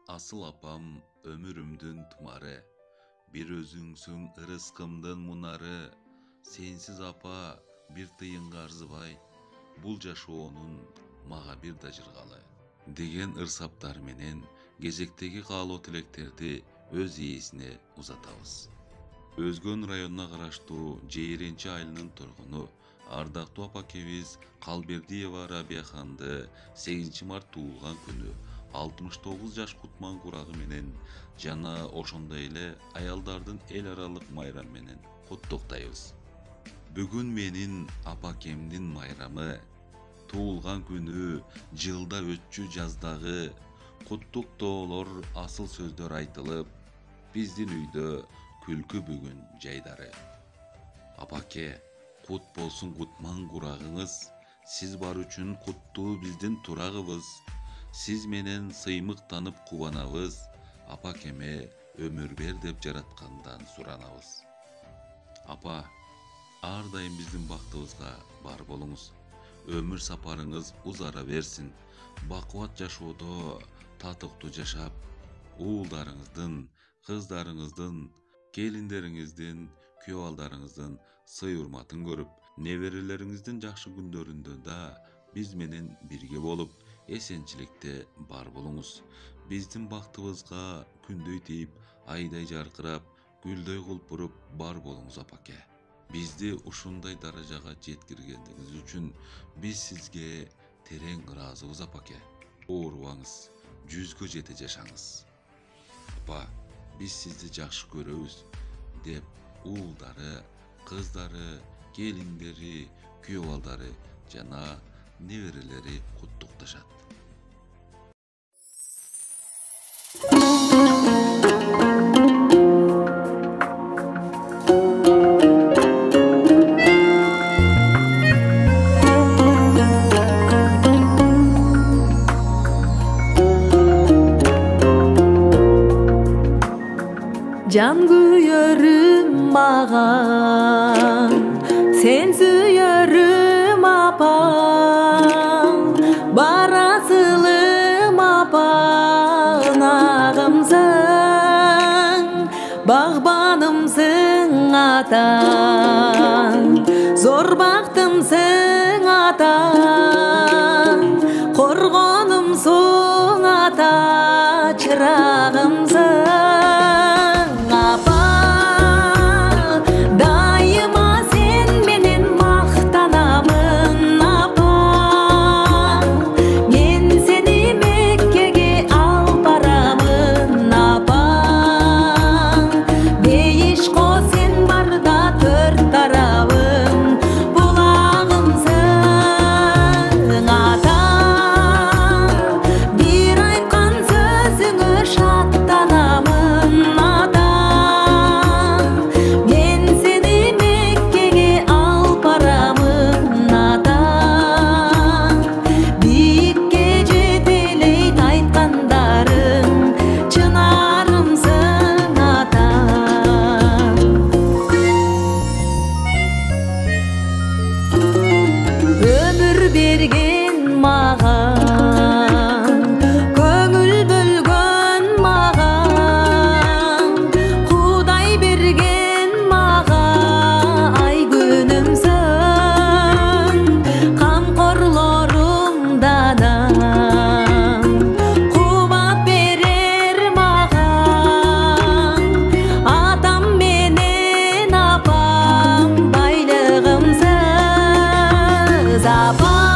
Asıl apam ömürümdün tumarı, bir özüngsün ırıskımdın munarı. Sensiz apa bir tıyınga arzыбай, bul жашоонун мага bir da жыргалы деген ырсаптар менен кезектеги каалоо тилектерди өз ээсине узатабыз. Өзгөн районуна караштуу Жейренчи айылынын тургуну ардактуу апакебиз Калбердиева Рабияханды 8 март туулган күнү 69 жаш кутман курагы менен жана ошондой эле аялдардын эл аралык майрам менен куттуктайбыз. Бүгүн менин апакемдин майрамы, туулган күнү жылда өтчү жаздагы куттуктоолор асыл сөздөр айтылып, биздин үйдө күлкү бүгүн жайдары. Апаке, кут болсун кутман курагыңыз, сиз бар үчүн куттуу биздин турагыбыз. Сиз менен сыймыктанып кубанабыз, апакеме өмүр бер деп жараткандан суранабыз. Апа, ар дайым биздин бактыбызга бар болуңуз. Өмүр сапарыңыз узара берсин. Бакубат жашоодо татыктуу жашап, уулдарыңыздын, кыздарыңыздын, келиндериңиздин, күйөө балдарыңыздын сый урматын көрүп, неберелериңиздин жакшы күндөрүндө да биз менен бирге болуп, эсенчиликте бар болуңуз. Биздин бактыбызга күндөй тийип, айдай жаркырап, гүлдөй кулпуруп бар болуңуз апаке. Бизди ушундай даражага жеткиргендиңиз үчүн биз сизге терең ыраазыбыз апаке. Оорубаңыз, 100гө жете жашаңыз. Апа, биз сизди жакшы көрөбүз деп уулдары, кыздары, келиндери, күйөө балдары жана неберелери куттукташат. Can kuyarım mağan, sen suyarım apam, barasılım apan ağımsın, bağbanımsın atan, zor baktımsın atan, korgonumsun ata, çırağımsın. Zappa